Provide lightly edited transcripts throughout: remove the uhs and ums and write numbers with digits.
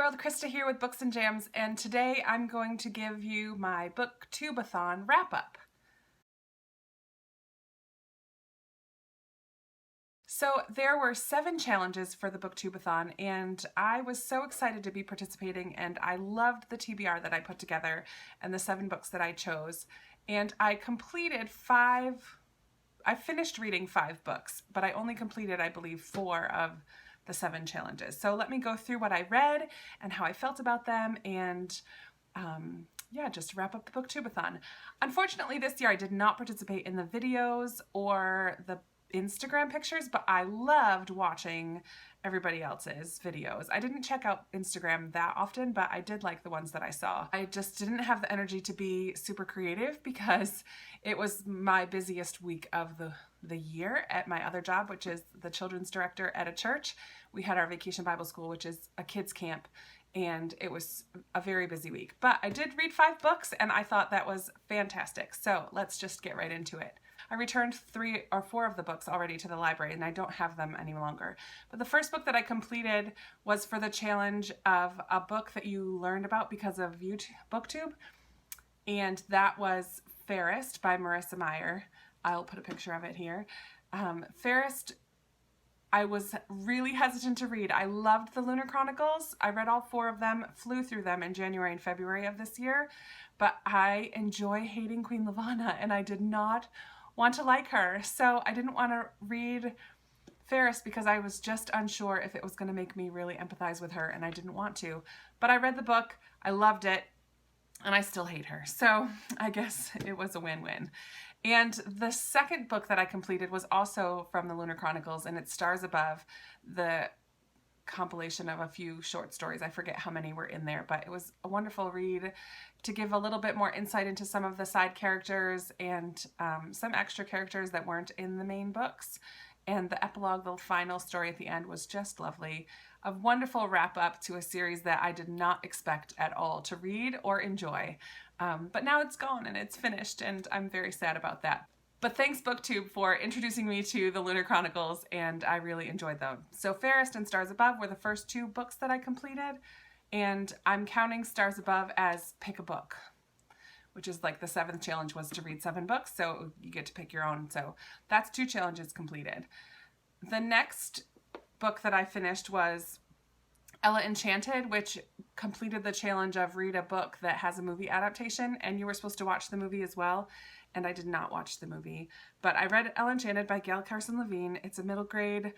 world, Krista here with Books and Jams, and today I'm going to give you my BookTubeAthon Wrap Up. So there were 7 challenges for the BookTubeAthon, and I was so excited to be participating, and I loved the TBR that I put together and the 7 books that I chose. And I finished reading 5 books, but I only completed, I believe, 4 of the 7 challenges. So let me go through what I read and how I felt about them, and yeah, just wrap up the BookTubeAthon. Unfortunately, this year I did not participate in the videos or the Instagram pictures, but I loved watching everybody else's videos. I didn't check out Instagram that often, but I did like the ones that I saw. I just didn't have the energy to be super creative because it was my busiest week of the year at my other job, which is the children's director at a church. We had our Vacation Bible School, which is a kids camp, and it was a very busy week. But I did read 5 books, and I thought that was fantastic. So let's just get right into it. I returned 3 or 4 of the books already to the library, and I don't have them any longer. But the first book that I completed was for the challenge of a book that you learned about because of BookTube, and that was Fairest by Marissa Meyer. I'll put a picture of it here. Fairest, I was really hesitant to read. I loved the Lunar Chronicles. I read all 4 of them, flew through them in January and February of this year, but I enjoy hating Queen Levine, and I did not want to like her. So I didn't want to read Fairest because I was just unsure if it was going to make me really empathize with her, and I didn't want to. But I read the book, I loved it, and I still hate her. So I guess it was a win-win. And the second book that I completed was also from the Lunar Chronicles, and it's Stars Above, the compilation of a few short stories. I forget how many were in there, but it was a wonderful read to give a little bit more insight into some of the side characters and some extra characters that weren't in the main books. And the epilogue, the final story at the end, was just lovely. A wonderful wrap up to a series that I did not expect at all to read or enjoy. But now it's gone and it's finished, and I'm very sad about that. But thanks BookTube for introducing me to the Lunar Chronicles, and I really enjoyed them. So Fairest and Stars Above were the first 2 books that I completed, and I'm counting Stars Above as pick a book, which is like the 7th challenge was to read 7 books, so you get to pick your own. So that's 2 challenges completed. The next book that I finished was Enchanted, which completed the challenge of read a book that has a movie adaptation, and you were supposed to watch the movie as well, and I did not watch the movie. But I read Enchanted by Gail, Carson, Levine. It's a middle grade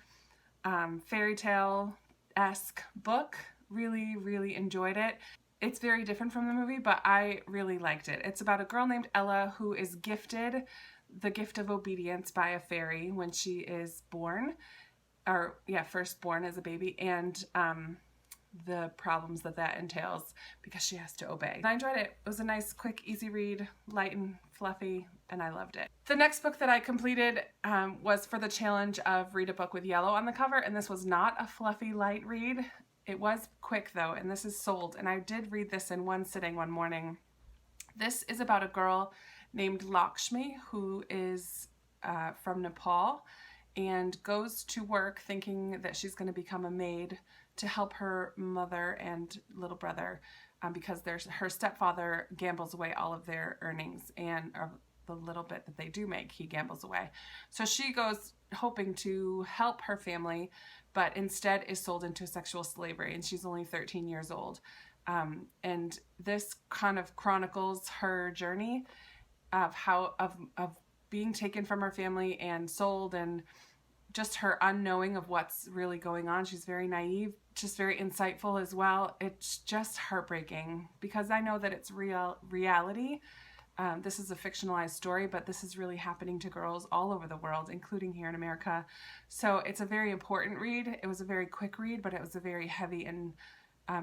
fairy tale-esque book. Really, really enjoyed it. It's very different from the movie, but I really liked it. It's about a girl named Ella who is gifted the gift of obedience by a fairy when she is born, or yeah, first born as a baby, and the problems that entails because she has to obey. I enjoyed it. It was a nice, quick, easy read, light and fluffy, and I loved it. The next book that I completed was for the challenge of read a book with yellow on the cover, and this was not a fluffy, light read. It was quick though, and this is Sold, and I did read this in one sitting one morning. This is about a girl named Lakshmi who is from Nepal and goes to work thinking that she's going to become a maid to help her mother and little brother because her stepfather gambles away all of their earnings, and the little bit that they do make, he gambles away. So she goes hoping to help her family, but instead is sold into sexual slavery, and she's only 13 years old. And this kind of chronicles her journey of of being taken from her family and sold, and just her unknowing of what's really going on. She's very naive, just very insightful as well. It's just heartbreaking because I know that it's reality. This is a fictionalized story, but this is really happening to girls all over the world, including here in America. So it's a very important read. It was a very quick read, but it was a very heavy and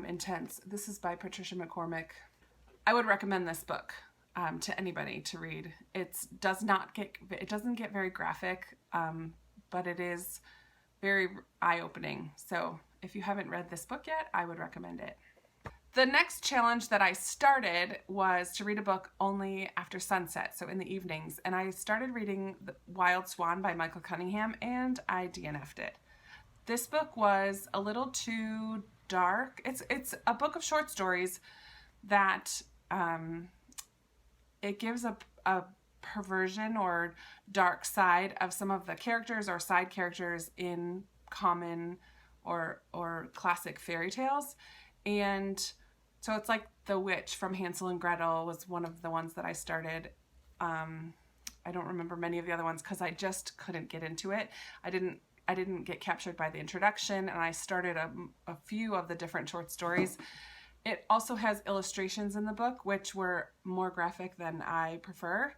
intense. This is by Patricia McCormic. I would recommend this book to anybody to read. It doesn't get very graphic, but it is very eye-opening. So if you haven't read this book yet, I would recommend it. The next challenge that I started was to read a book only after sunset, so in the evenings. And I started reading Wild Swan by Cunningham, and I DNF'd it. This book was a little too dark. It's a book of short stories that it gives a perversion or dark side of some of the characters or side characters in common or classic fairy tales. And so it's like The Witch from Hansel and Gretel was one of the ones that I started. I don't remember many of the other ones because I just couldn't get into it. I didn't get captured by the introduction, and I started a few of the different short stories. It also has illustrations in the book, which were more graphic than I prefer,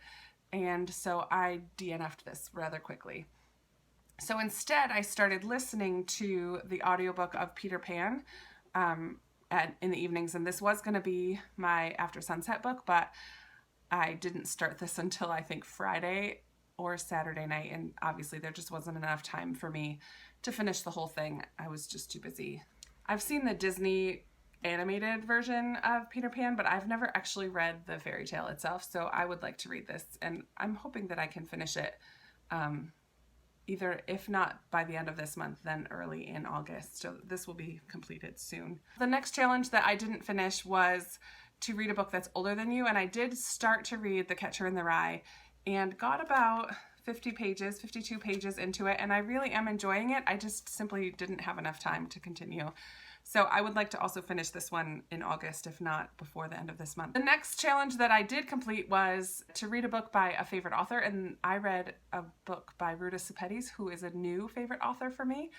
and so I DNF'd this rather quickly. So instead, I started listening to the audiobook of Peter Pan in the evenings, and this was going to be my After Sunset book, but I didn't start this until I think Friday or Saturday night, and obviously there just wasn't enough time for me to finish the whole thing. I was just too busy. I've seen the Disney animated version of Peter Pan, but I've never actually read the fairy tale itself, so I would like to read this, and I'm hoping that I can finish it either, if not by the end of this month, then early in August. So this will be completed soon. The next challenge that I didn't finish was to read a book that's older than you, and I did start to read The Catcher in the Rye and got about 52 pages into it, and I really am enjoying it. I just simply didn't have enough time to continue. So I would like to also finish this one in August, if not before the end of this month. The next challenge that I did complete was to read a book by a favorite author, and I read a book by Ruta, Sepetys, who is a new favorite author for me.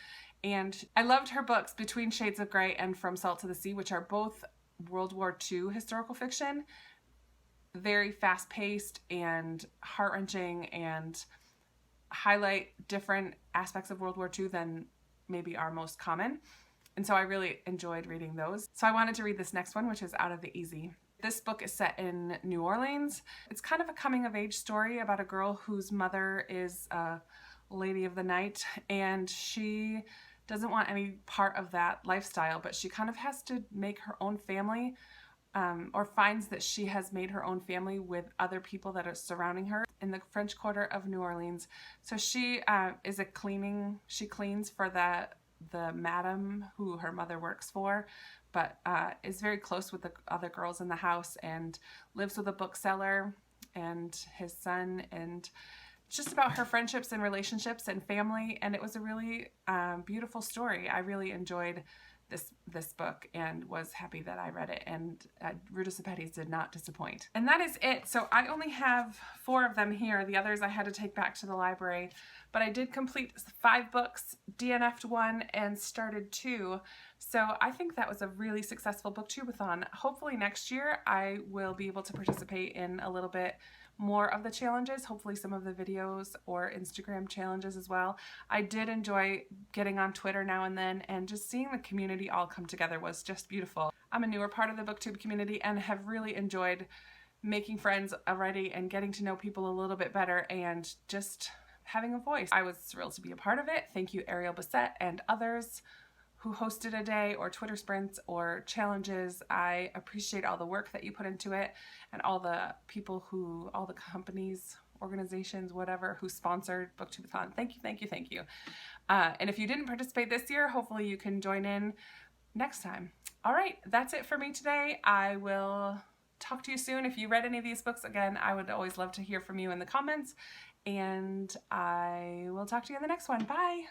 And I loved her books Between Shades of Grey and From Salt to the Sea, which are both World War II historical fiction. Very fast-paced and heart-wrenching and highlight different aspects of World War II than maybe are most common. And so I really enjoyed reading those. So I wanted to read this next one, which is Out of the Easy. This book is set in New Orleans. It's kind of a coming-of-age story about a girl whose mother is a lady of the night, and she doesn't want any part of that lifestyle, but she kind of has to make her own family, or finds that she has made her own family with other people that are surrounding her in the French Quarter of New Orleans. So she she cleans for the madam who her mother works for, but is very close with the other girls in the house and lives with a bookseller and his son, and it's just about her friendships and relationships and family, and it was a really beautiful story. I really enjoyed this book and was happy that I read it, and Ruta Sepetys did not disappoint. And that is it. So I only have 4 of them here. The others I had to take back to the library, but I did complete 5 books, DNF'd 1, and started 2. So I think that was a really successful BookTubeAthon. Hopefully next year I will be able to participate in a little bit more of the challenges, hopefully some of the videos or Instagram challenges as well. I did enjoy getting on Twitter now and then, and just seeing the community all come together was just beautiful. I'm a newer part of the BookTube community and have really enjoyed making friends already and getting to know people a little bit better and just having a voice. I was thrilled to be a part of it. Thank you, Ariel Bissett and others who hosted a day or Twitter sprints or challenges. I appreciate all the work that you put into it, and all the people all the companies, organizations, whatever, who sponsored BookTubeAthon. Thank you, thank you, thank you. And if you didn't participate this year, hopefully you can join in next time. All right, that's it for me today. I will talk to you soon. If you read any of these books, again, I would always love to hear from you in the comments, and I will talk to you in the next one. Bye.